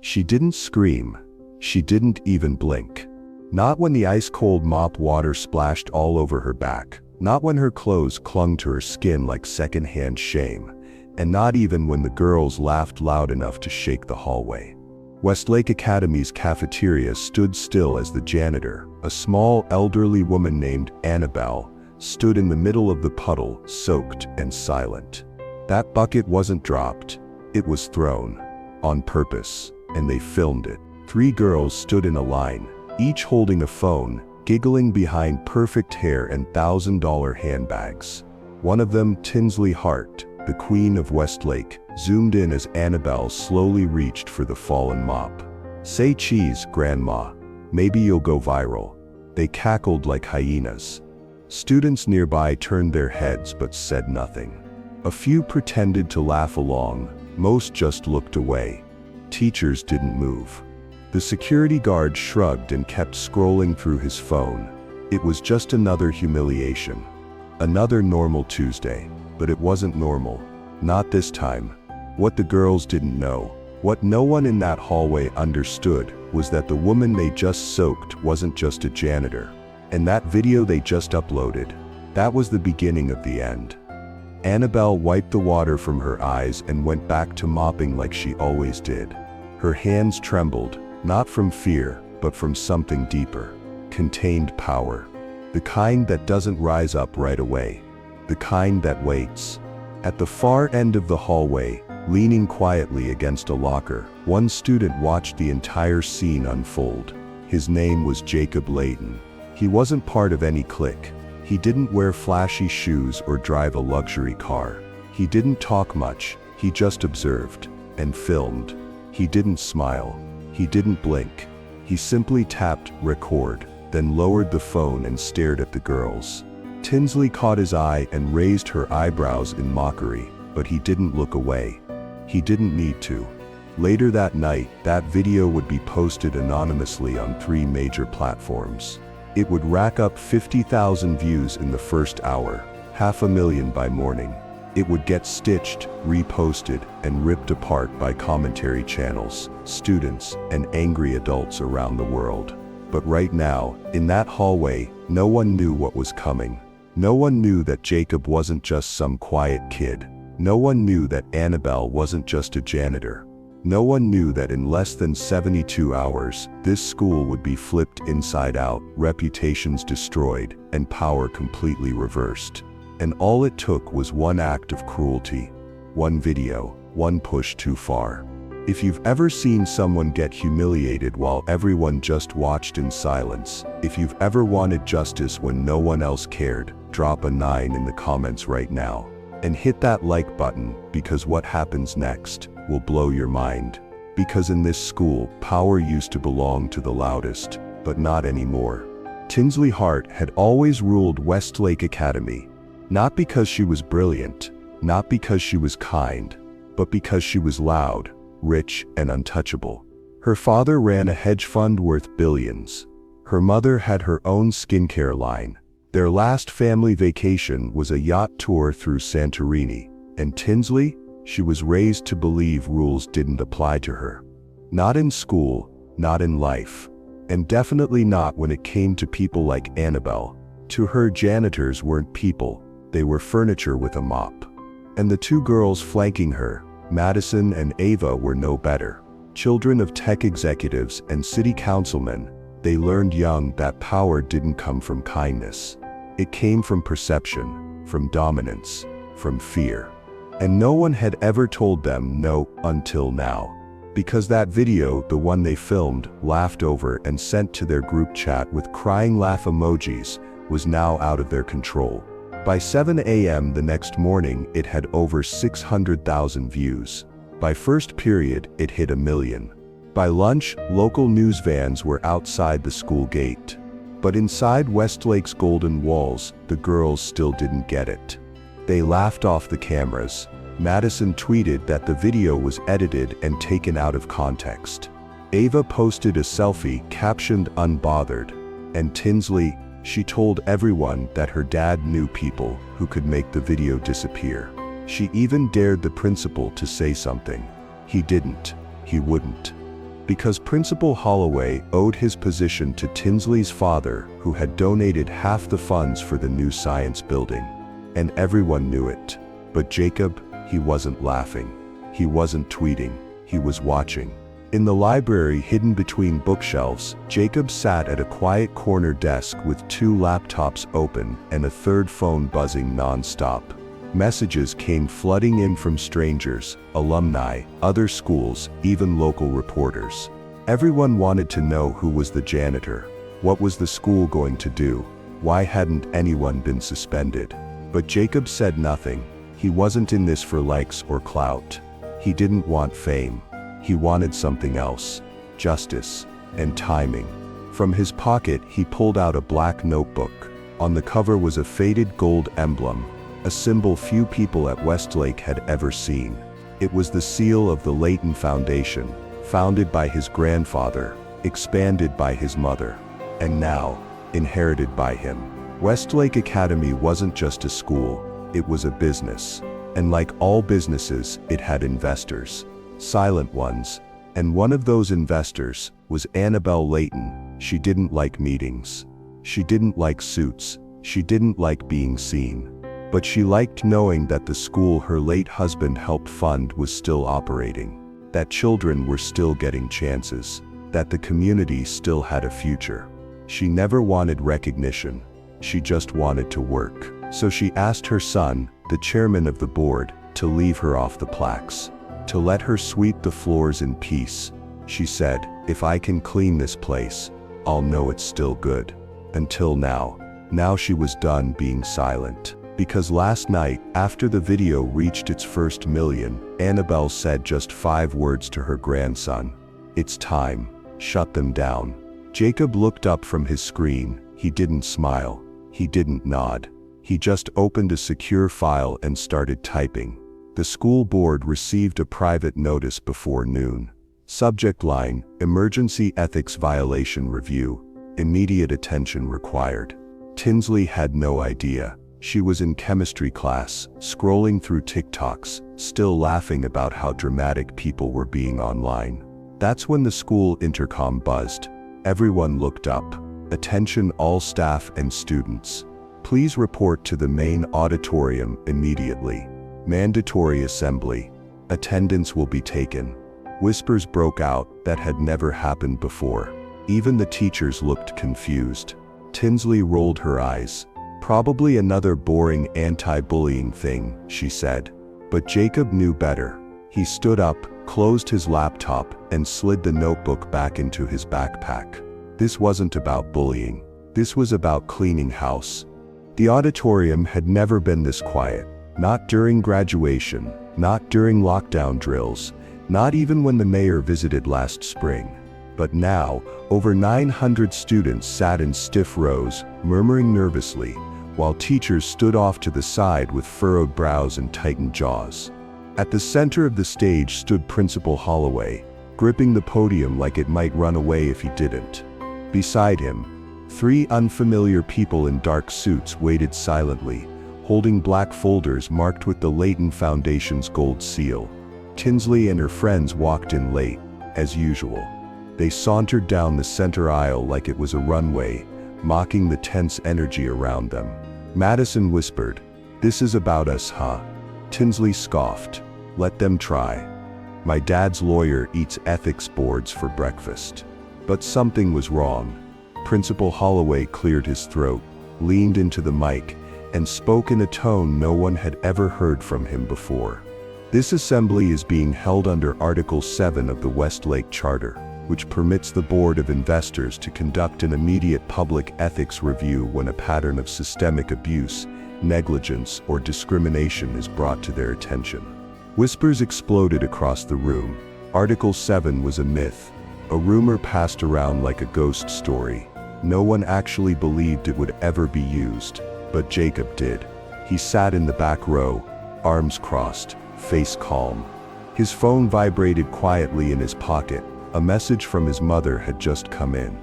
She didn't scream. She didn't even blink. Not when the ice-cold mop water splashed all over her back. Not when her clothes clung to her skin like secondhand shame. And not even when the girls laughed loud enough to shake the hallway. Westlake Academy's cafeteria stood still as the janitor, a small elderly woman named Annabelle, stood in the middle of the puddle, soaked and silent. That bucket wasn't dropped. It was thrown. On purpose. And they filmed it. 3 girls stood in a line, each holding a phone, giggling behind perfect hair and $1,000 handbags. One of them, Tinsley Hart, the queen of Westlake, zoomed in as Annabelle slowly reached for the fallen mop. "Say cheese, Grandma. Maybe you'll go viral." They cackled like hyenas. Students nearby turned their heads but said nothing. A few pretended to laugh along, most just looked away. Teachers didn't move. The security guard shrugged and kept scrolling through his phone. It was just another humiliation. Another normal Tuesday. But it wasn't normal. Not this time. What the girls didn't know, what no one in that hallway understood, was that the woman they just soaked wasn't just a janitor. And that video they just uploaded, that was the beginning of the end. Annabelle wiped the water from her eyes and went back to mopping like she always did. Her hands trembled, not from fear, but from something deeper. Contained power. The kind that doesn't rise up right away. The kind that waits. At the far end of the hallway, leaning quietly against a locker, one student watched the entire scene unfold. His name was Jacob Layton. He wasn't part of any clique. He didn't wear flashy shoes or drive a luxury car. He didn't talk much, he just observed and filmed. He didn't smile. He didn't blink. He simply tapped record, then lowered the phone and stared at the girls. Tinsley caught his eye and raised her eyebrows in mockery, but he didn't look away. He didn't need to. Later that night, that video would be posted anonymously on 3 major platforms. It would rack up 50,000 views in the first hour, 500,000 by morning. It would get stitched, reposted, and ripped apart by commentary channels, students, and angry adults around the world. But right now, in that hallway, no one knew what was coming. No one knew that Jacob wasn't just some quiet kid. No one knew that Annabelle wasn't just a janitor. No one knew that in less than 72 hours, this school would be flipped inside out, reputations destroyed, and power completely reversed. And all it took was one act of cruelty. One video, one push too far. If you've ever seen someone get humiliated while everyone just watched in silence, if you've ever wanted justice when no one else cared, drop a 9 in the comments right now. And hit that like button, because what happens next will blow your mind. Because in this school, power used to belong to the loudest, but not anymore. Tinsley Hart had always ruled Westlake Academy. Not because she was brilliant, not because she was kind, but because she was loud, rich, and untouchable. Her father ran a hedge fund worth billions. Her mother had her own skincare line. Their last family vacation was a yacht tour through Santorini. And Tinsley? She was raised to believe rules didn't apply to her. Not in school, not in life. And definitely not when it came to people like Annabelle. To her, janitors weren't people, they were furniture with a mop. And the 2 girls flanking her, Madison and Ava, were no better. Children of tech executives and city councilmen, they learned young that power didn't come from kindness. It came from perception, from dominance, from fear. And no one had ever told them no until now. Because that video, the one they filmed, laughed over, and sent to their group chat with crying laugh emojis, was now out of their control. By 7 a.m. the next morning, it had over 600,000 views. By first period, it hit 1 million. By lunch, local news vans were outside the school gate. But inside Westlake's golden walls, the girls still didn't get it. They laughed off the cameras. Madison tweeted that the video was edited and taken out of context. Ava posted a selfie captioned "Unbothered." And Tinsley, she told everyone that her dad knew people who could make the video disappear. She even dared the principal to say something. He didn't. He wouldn't. Because Principal Holloway owed his position to Tinsley's father, who had donated half the funds for the new science building. And everyone knew it. But Jacob, he wasn't laughing. He wasn't tweeting. He was watching. In the library hidden between bookshelves, Jacob sat at a quiet corner desk with 2 laptops open and a third phone buzzing non-stop. Messages came flooding in from strangers, alumni, other schools, even local reporters. Everyone wanted to know who was the janitor. What was the school going to do? Why hadn't anyone been suspended? But Jacob said nothing. He wasn't in this for likes or clout. He didn't want fame. He wanted something else: justice and timing. From his pocket, he pulled out a black notebook. On the cover was a faded gold emblem, a symbol few people at Westlake had ever seen. It was the seal of the Layton Foundation, founded by his grandfather, expanded by his mother, and now, inherited by him. Westlake Academy wasn't just a school, it was a business. And like all businesses, it had investors. Silent ones. And one of those investors was Annabelle Layton. She didn't like meetings. She didn't like suits. She didn't like being seen. But she liked knowing that the school her late husband helped fund was still operating. That children were still getting chances. That the community still had a future. She never wanted recognition. She just wanted to work. So she asked her son, the chairman of the board, to leave her off the plaques. To let her sweep the floors in peace. She said, "If I can clean this place, I'll know it's still good." Until now. Now she was done being silent. Because last night, after the video reached its first million, Annabelle said just 5 words to her grandson. "It's time. Shut them down." Jacob looked up from his screen. He didn't smile. He didn't nod. He just opened a secure file and started typing. The school board received a private notice before noon. Subject line: Emergency Ethics Violation Review. Immediate attention required. Tinsley had no idea. She was in chemistry class, scrolling through TikToks, still laughing about how dramatic people were being online. That's when the school intercom buzzed. Everyone looked up. "Attention all staff and students. Please report to the main auditorium immediately. Mandatory assembly. Attendance will be taken." Whispers broke out that had never happened before. Even the teachers looked confused. Tinsley rolled her eyes. "Probably another boring anti-bullying thing," she said. But Jacob knew better. He stood up, closed his laptop, and slid the notebook back into his backpack. This wasn't about bullying. This was about cleaning house. The auditorium had never been this quiet. Not during graduation, not during lockdown drills, not even when the mayor visited last spring. But now, over 900 students sat in stiff rows, murmuring nervously, while teachers stood off to the side with furrowed brows and tightened jaws. At the center of the stage stood Principal Holloway, gripping the podium like it might run away if he didn't. Beside him, 3 unfamiliar people in dark suits waited silently, holding black folders marked with the Layton Foundation's gold seal. Tinsley and her friends walked in late, as usual. They sauntered down the center aisle like it was a runway, mocking the tense energy around them. Madison whispered, "This is about us, huh?" Tinsley scoffed, "Let them try. My dad's lawyer eats ethics boards for breakfast." But something was wrong. Principal Holloway cleared his throat, leaned into the mic, and spoke in a tone no one had ever heard from him before. "This assembly is being held under Article 7 of the Westlake Charter, which permits the Board of Investors to conduct an immediate public ethics review when a pattern of systemic abuse, negligence, or discrimination is brought to their attention." Whispers exploded across the room. Article 7 was a myth. A rumor passed around like a ghost story. No one actually believed it would ever be used, but Jacob did. He sat in the back row, arms crossed, face calm. His phone vibrated quietly in his pocket. A message from his mother had just come in.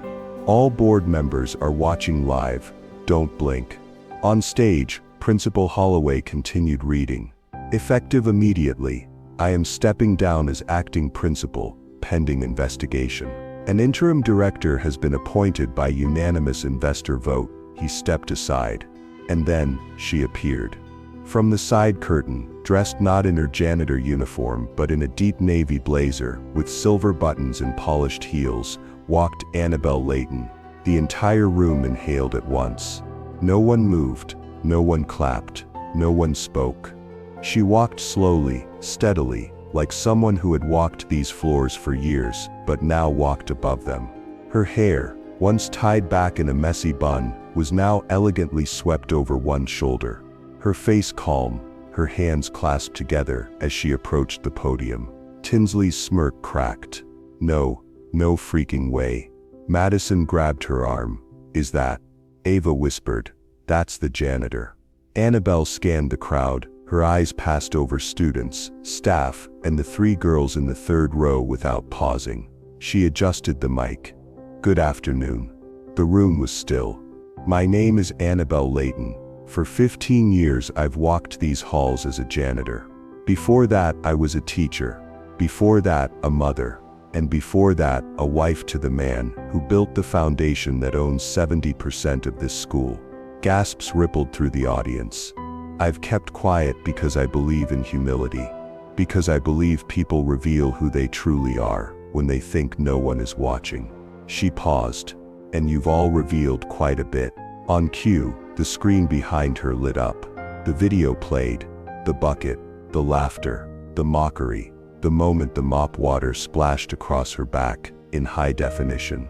"All board members are watching live. Don't blink." On stage, Principal Holloway continued reading. "Effective immediately. I am stepping down as acting principal. pending investigation. An interim director has been appointed by unanimous investor vote. He stepped aside. And then, she appeared. From the side curtain, dressed not in her janitor uniform but in a deep navy blazer, with silver buttons and polished heels, walked Annabelle Layton. The entire room inhaled at once. No one moved, no one clapped, no one spoke. She walked slowly, steadily, like someone who had walked these floors for years, but now walked above them. Her hair, once tied back in a messy bun, was now elegantly swept over one shoulder. Her face calm, her hands clasped together as she approached the podium. Tinsley's smirk cracked. No freaking way. Madison grabbed her arm. Is that? Ava whispered. That's the janitor. Annabelle scanned the crowd. Her eyes passed over students, staff, and the three girls in the third row without pausing. She adjusted the mic. Good afternoon. The room was still. My name is Annabelle Layton. For 15 years I've walked these halls as a janitor. Before that I was a teacher. Before that a mother. And before that a wife to the man who built the foundation that owns 70% of this school. Gasps rippled through the audience. I've kept quiet because I believe in humility. Because I believe people reveal who they truly are when they think no one is watching. She paused. And you've all revealed quite a bit. On cue, the screen behind her lit up. The video played. The bucket, the laughter, the mockery, the moment the mop water splashed across her back, in high definition.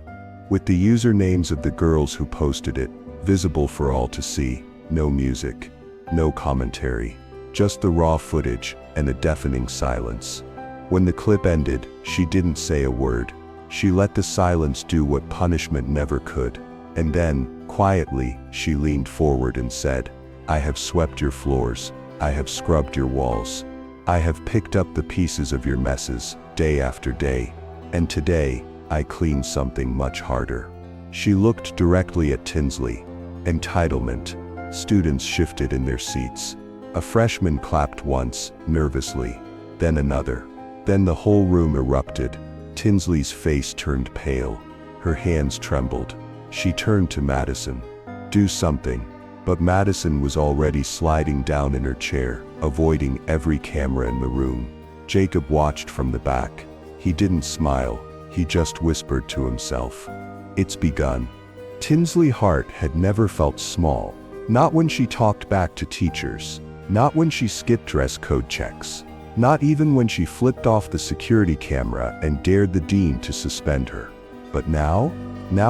With the usernames of the girls who posted it, visible for all to see, no music, no commentary, just the raw footage and a deafening silence. When the clip ended, she didn't say a word. She let the silence do what punishment never could. And then, quietly, she leaned forward and said, I have swept your floors. I have scrubbed your walls. I have picked up the pieces of your messes, day after day. And today, I clean something much harder. She looked directly at Tinsley. Entitlement. Students shifted in their seats. A freshman clapped once, nervously. Then another. Then the whole room erupted. Tinsley's face turned pale. Her hands trembled. She turned to Madison. Do something. But Madison was already sliding down in her chair, avoiding every camera in the room. Jacob watched from the back. He didn't smile. He just whispered to himself. It's begun. Tinsley's heart had never felt small. Not when she talked back to teachers. Not when she skipped dress code checks. Not even when she flipped off the security camera and dared the dean to suspend her. But now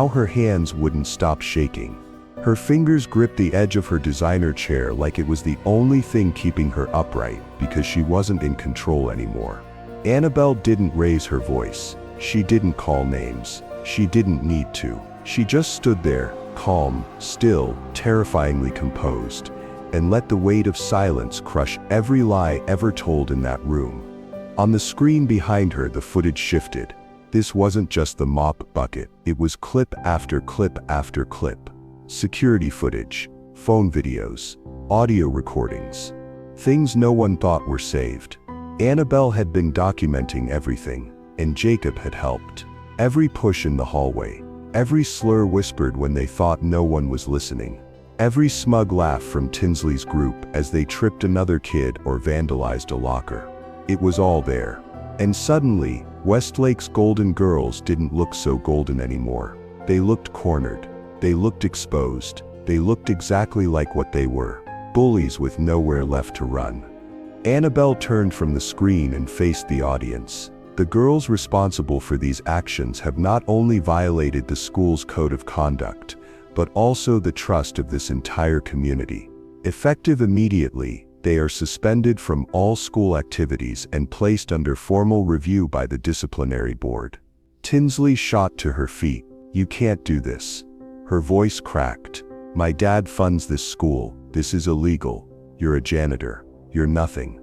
her hands wouldn't stop shaking. Her fingers gripped the edge of her designer chair like it was the only thing keeping her upright because she wasn't in control anymore. Annabelle didn't raise her voice. She didn't call names. She didn't need to. She just stood there, calm, still, terrifyingly composed, and let the weight of silence crush every lie ever told in that room. On the screen behind her, the footage shifted. This wasn't just the mop bucket. It was clip after clip after clip. Security footage, phone videos, audio recordings. Things no one thought were saved. Annabelle had been documenting everything, and Jacob had helped. Every push in the hallway, every slur whispered when they thought no one was listening, every smug laugh from Tinsley's group as they tripped another kid or vandalized a locker. It was all there. And suddenly, Westlake's golden girls didn't look so golden anymore. They looked cornered. They looked exposed. They looked exactly like what they were. Bullies with nowhere left to run. Annabelle turned from the screen and faced the audience. The girls responsible for these actions have not only violated the school's code of conduct, but also the trust of this entire community. Effective immediately, they are suspended from all school activities and placed under formal review by the disciplinary board. Tinsley shot to her feet. You can't do this. Her voice cracked. My dad funds this school. This is illegal. You're a janitor. You're nothing.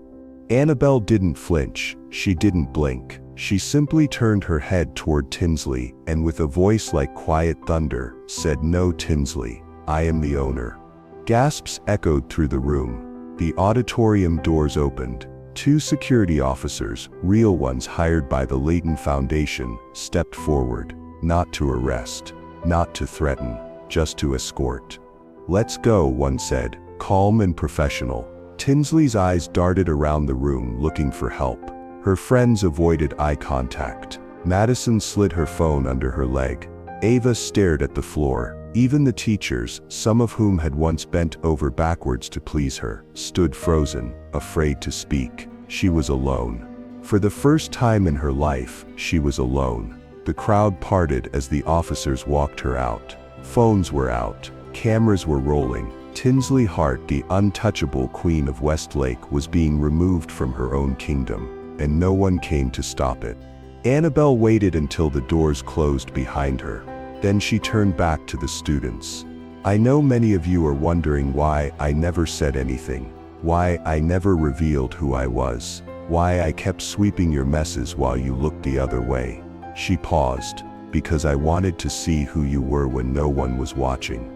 Annabelle didn't flinch. She didn't blink. She simply turned her head toward Tinsley and with a voice like quiet thunder, said, No, Tinsley, I am the owner. Gasps echoed through the room. The auditorium doors opened. Two security officers, real ones hired by the Layton Foundation, stepped forward, not to arrest, not to threaten, just to escort. "Let's go," one said, calm and professional. Tinsley's eyes darted around the room looking for help. Her friends avoided eye contact. Madison slid her phone under her leg. Ava stared at the floor. Even the teachers, some of whom had once bent over backwards to please her, stood frozen, afraid to speak. She was alone. For the first time in her life, she was alone. The crowd parted as the officers walked her out. Phones were out. Cameras were rolling. Tinsley Hart, the untouchable queen of Westlake, was being removed from her own kingdom, and no one came to stop it. Annabelle waited until the doors closed behind her. Then she turned back to the students. "I know many of you are wondering why I never said anything, why I never revealed who I was, why I kept sweeping your messes while you looked the other way." She paused, "because I wanted to see who you were when no one was watching."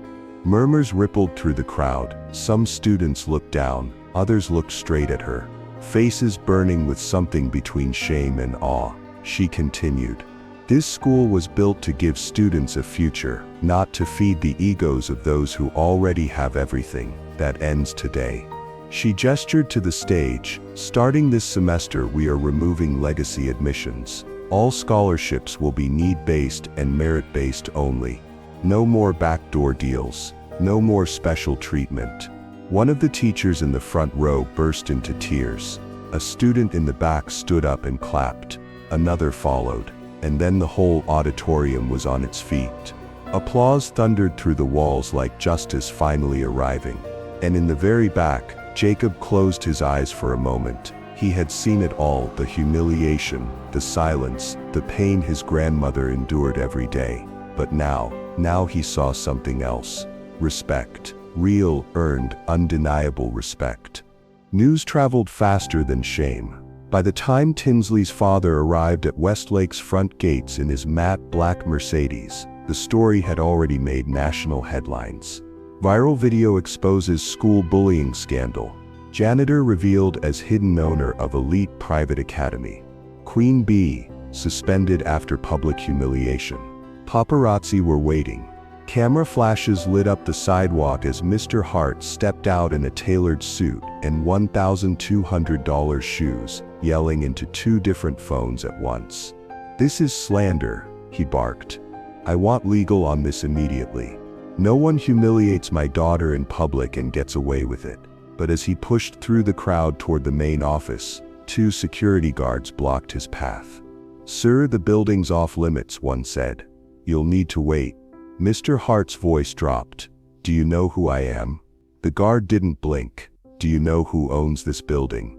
Murmurs rippled through the crowd. Some students looked down, others looked straight at her, faces burning with something between shame and awe. She continued, "This school was built to give students a future, not to feed the egos of those who already have everything. That ends today." She gestured to the stage. "Starting this semester, we are removing legacy admissions. All scholarships will be need-based and merit-based only. No more backdoor deals. No more special treatment." One of the teachers in the front row burst into tears. A student in the back stood up and clapped. Another followed. And then the whole auditorium was on its feet. Applause thundered through the walls like justice finally arriving. And in the very back, Jacob closed his eyes for a moment. He had seen it all, the humiliation, the silence, the pain his grandmother endured every day. But now he saw something else. Respect. Real, earned, undeniable respect. News traveled faster than shame. By the time Tinsley's father arrived at Westlake's front gates in his matte black Mercedes, the story had already made national headlines. Viral video exposes school bullying scandal. Janitor revealed as hidden owner of elite private academy. Queen Bee, suspended after public humiliation. Paparazzi were waiting. Camera flashes lit up the sidewalk as Mr. Hart stepped out in a tailored suit and $1,200 shoes, yelling into two different phones at once. "This is slander," he barked. "I want legal on this immediately. No one humiliates my daughter in public and gets away with it." But as he pushed through the crowd toward the main office, two security guards blocked his path. "Sir, the building's off limits," one said. "You'll need to wait." Mr. Hart's voice dropped. "Do you know who I am?" The guard didn't blink. "Do you know who owns this building?"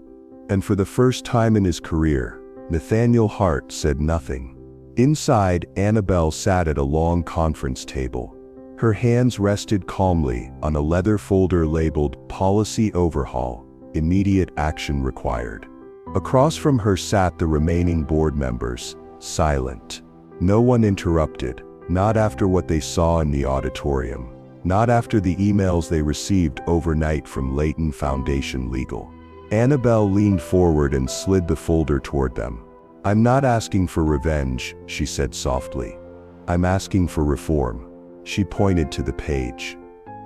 And for the first time in his career, Nathaniel Hart said nothing. Inside, Annabelle sat at a long conference table. Her hands rested calmly on a leather folder labeled "Policy Overhaul, Immediate Action Required." Across from her sat the remaining board members, silent. No one interrupted. Not after what they saw in the auditorium. Not after the emails they received overnight from Layton Foundation Legal. Annabelle leaned forward and slid the folder toward them. "I'm not asking for revenge," she said softly. "I'm asking for reform." She pointed to the page.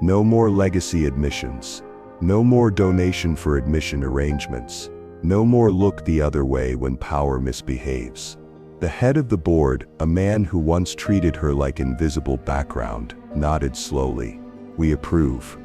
"No more legacy admissions. No more donation for admission arrangements. No more look the other way when power misbehaves." The head of the board, a man who once treated her like invisible background, nodded slowly. "We approve."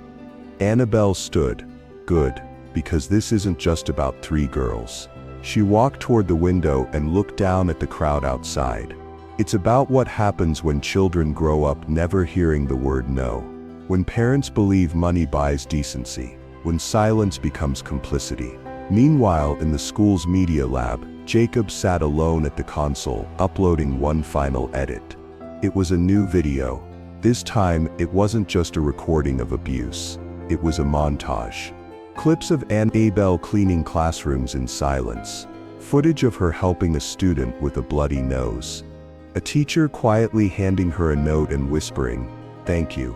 Annabelle stood. "Good, because this isn't just about three girls." She walked toward the window and looked down at the crowd outside. "It's about what happens when children grow up never hearing the word no. When parents believe money buys decency. When silence becomes complicity." Meanwhile, in the school's media lab, Jacob sat alone at the console, uploading one final edit. It was a new video. This time, it wasn't just a recording of abuse. It was a montage. Clips of Annabelle cleaning classrooms in silence. Footage of her helping a student with a bloody nose. A teacher quietly handing her a note and whispering, "Thank you."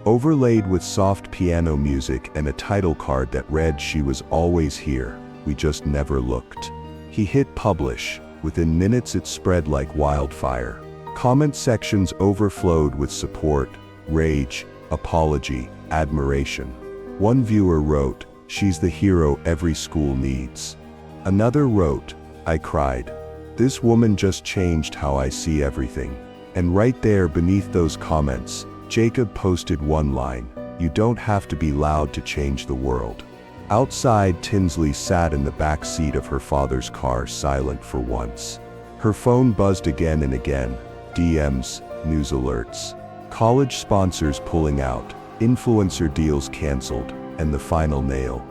Overlaid with soft piano music and a title card that read, "She was always here." we just never looked. He hit publish. Within minutes it spread like wildfire. Comment sections overflowed with support, rage, apology, admiration. One viewer wrote, "She's the hero every school needs." Another wrote, "I cried. This woman just changed how I see everything." And right there beneath those comments, Jacob posted one line, "You don't have to be loud to change the world." Outside, Tinsley sat in the back seat of her father's car, silent for once. Her phone buzzed again and again. DMs, news alerts, college sponsors pulling out, influencer deals canceled, and the final nail.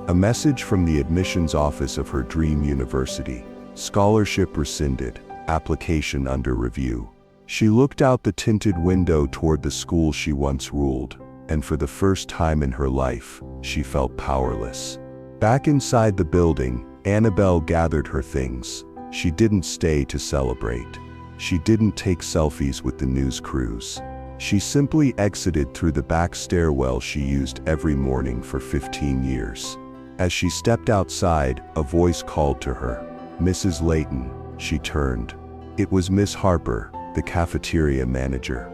A message from the admissions office of her dream university. Scholarship rescinded, application under review. She looked out the tinted window toward the school she once ruled, and for the first time in her life, she felt powerless. Back inside the building, Annabelle gathered her things. She didn't stay to celebrate. She didn't take selfies with the news crews. She simply exited through the back stairwell she used every morning for 15 years. As she stepped outside, a voice called to her. "Mrs. Layton." She turned. It was Miss Harper, the cafeteria manager.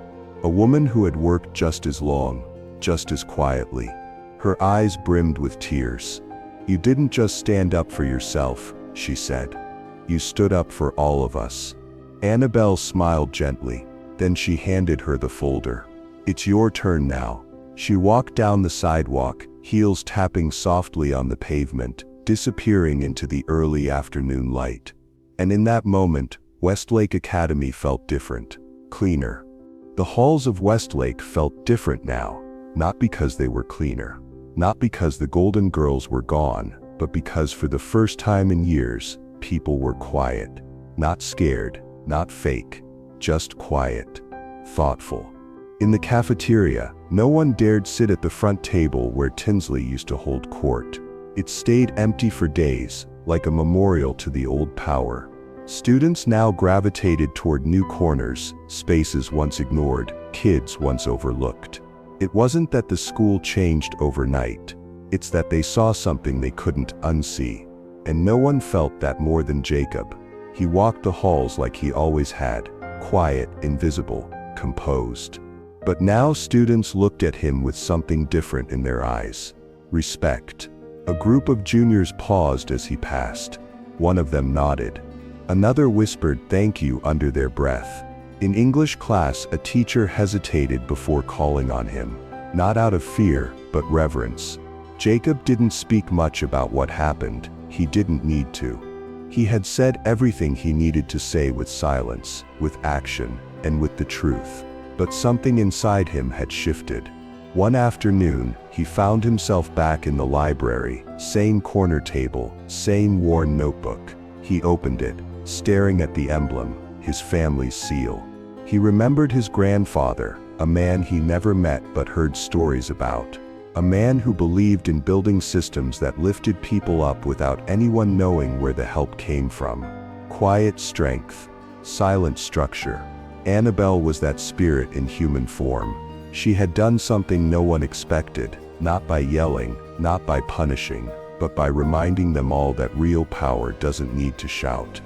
A woman who had worked just as long, just as quietly. Her eyes brimmed with tears. "You didn't just stand up for yourself," she said. "You stood up for all of us." Annabelle smiled gently. Then she handed her the folder. "It's your turn now." She walked down the sidewalk, heels tapping softly on the pavement, disappearing into the early afternoon light. And in that moment, Westlake Academy felt different, cleaner. The halls of Westlake felt different now, not because they were cleaner, not because the Golden Girls were gone, but because for the first time in years, people were quiet. Not scared, not fake, just quiet, thoughtful. In the cafeteria, no one dared sit at the front table where Tinsley used to hold court. It stayed empty for days, like a memorial to the old power. Students now gravitated toward new corners, spaces once ignored, kids once overlooked. It wasn't that the school changed overnight. It's that they saw something they couldn't unsee. And no one felt that more than Jacob. He walked the halls like he always had, quiet, invisible, composed. But now students looked at him with something different in their eyes. Respect. A group of juniors paused as he passed. One of them nodded. Another whispered thank you under their breath. In English class, a teacher hesitated before calling on him. Not out of fear, but reverence. Jacob didn't speak much about what happened. He didn't need to. He had said everything he needed to say with silence, with action, and with the truth. But something inside him had shifted. One afternoon, he found himself back in the library, same corner table, same worn notebook. He opened it, staring at the emblem, his family's seal. He remembered his grandfather, a man he never met but heard stories about. A man who believed in building systems that lifted people up without anyone knowing where the help came from. Quiet strength, silent structure. Annabelle was that spirit in human form. She had done something no one expected, not by yelling, not by punishing, but by reminding them all that real power doesn't need to shout.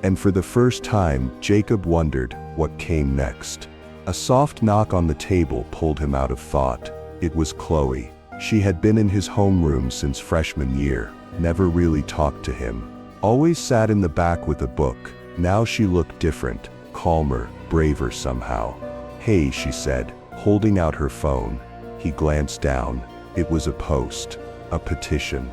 And for the first time, Jacob wondered what came next. A soft knock on the table pulled him out of thought. It was Chloe. She had been in his homeroom since freshman year, never really talked to him. Always sat in the back with a book. Now she looked different, calmer, braver somehow. "Hey," she said, holding out her phone. He glanced down. It was a post, a petition.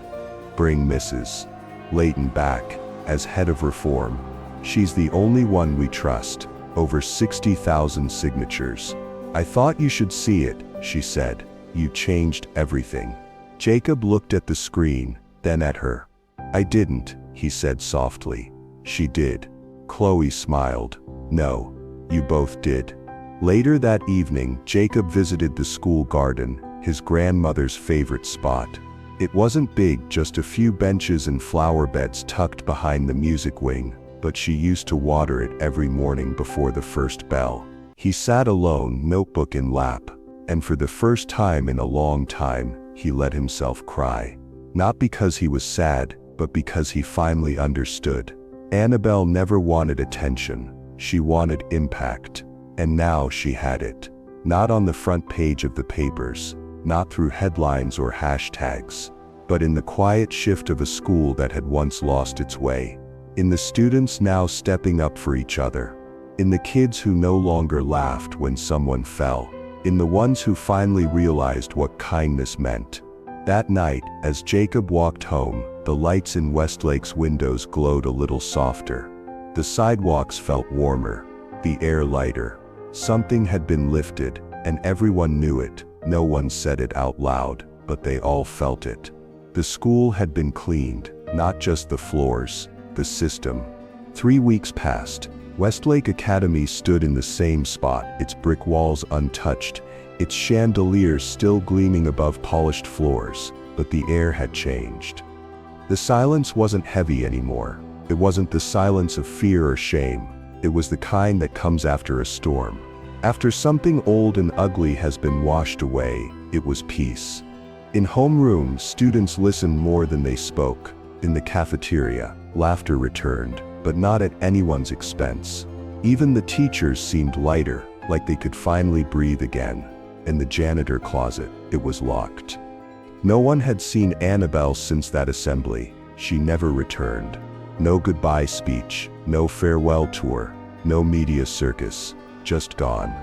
"Bring Mrs. Layton back, as head of reform. She's the only one we trust." Over 60,000 signatures. "I thought you should see it," she said. "You changed everything." Jacob looked at the screen, then at her. "I didn't," he said softly. "She did." Chloe smiled. "No, you both did." Later that evening, Jacob visited the school garden, his grandmother's favorite spot. It wasn't big, just a few benches and flower beds tucked behind the music wing, but she used to water it every morning before the first bell. He sat alone, notebook in lap, and for the first time in a long time, he let himself cry. Not because he was sad, but because he finally understood. Annabelle never wanted attention. She wanted impact. And now she had it. Not on the front page of the papers, not through headlines or hashtags, but in the quiet shift of a school that had once lost its way. In the students now stepping up for each other. In the kids who no longer laughed when someone fell. In the ones who finally realized what kindness meant. That night, as Jacob walked home, the lights in Westlake's windows glowed a little softer. The sidewalks felt warmer, the air lighter. Something had been lifted, and everyone knew it. No one said it out loud, but they all felt it. The school had been cleaned, not just the floors, the system. 3 weeks passed. Westlake Academy stood in the same spot, its brick walls untouched, its chandeliers still gleaming above polished floors, but the air had changed. The silence wasn't heavy anymore. It wasn't the silence of fear or shame. It was the kind that comes after a storm. After something old and ugly has been washed away, it was peace. In homerooms, students listened more than they spoke. In the cafeteria, laughter returned, but not at anyone's expense. Even the teachers seemed lighter, like they could finally breathe again. In the janitor closet, it was locked. No one had seen Annabelle since that assembly. She never returned. No goodbye speech, no farewell tour, no media circus, just gone.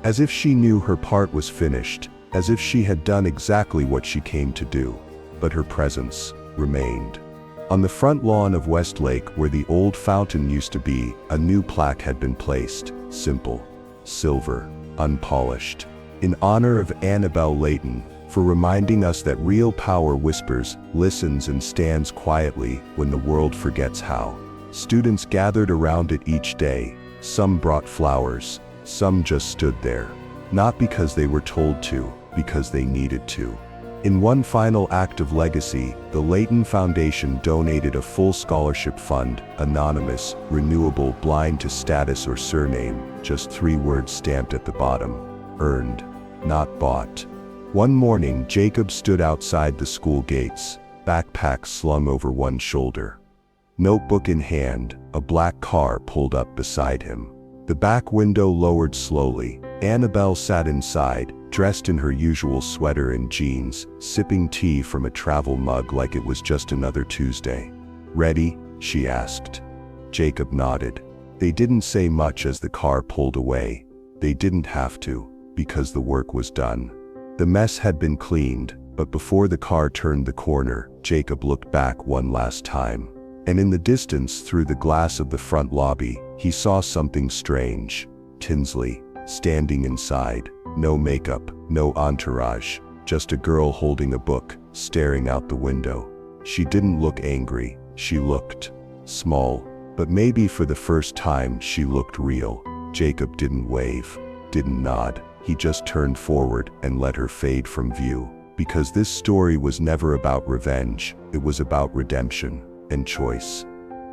As if she knew her part was finished, as if she had done exactly what she came to do. But her presence remained. On the front lawn of Westlake, where the old fountain used to be, a new plaque had been placed, simple, silver, unpolished, in honor of Annabelle Layton, for reminding us that real power whispers, listens and stands quietly when the world forgets how. Students gathered around it each day. Some brought flowers, some just stood there. Not because they were told to, because they needed to. In one final act of legacy, the Layton Foundation donated a full scholarship fund, anonymous, renewable, blind to status or surname, just 3 words stamped at the bottom. Earned, not bought. One morning, Jacob stood outside the school gates, backpack slung over one shoulder. Notebook in hand, a black car pulled up beside him. The back window lowered slowly. Annabelle sat inside, dressed in her usual sweater and jeans, sipping tea from a travel mug like it was just another Tuesday. "Ready?" she asked. Jacob nodded. They didn't say much as the car pulled away. They didn't have to, because the work was done. The mess had been cleaned, but before the car turned the corner, Jacob looked back one last time. And in the distance, through the glass of the front lobby, he saw something strange. Tinsley, standing inside. No makeup, no entourage, just a girl holding a book, staring out the window. She didn't look angry, she looked small, but maybe for the first time she looked real. Jacob didn't wave, didn't nod, he just turned forward and let her fade from view. Because this story was never about revenge, it was about redemption and choice.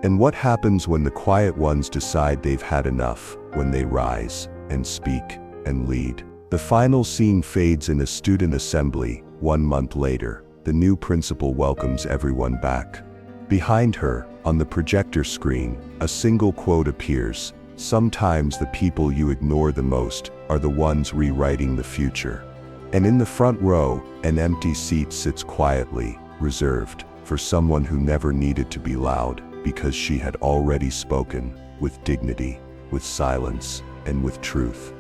And what happens when the quiet ones decide they've had enough, when they rise and speak and lead. The final scene fades in a student assembly. 1 month later, the new principal welcomes everyone back. Behind her, on the projector screen, a single quote appears. "Sometimes the people you ignore the most are the ones rewriting the future." And in the front row, an empty seat sits quietly, reserved for someone who never needed to be loud, because she had already spoken, with dignity, with silence, and with truth.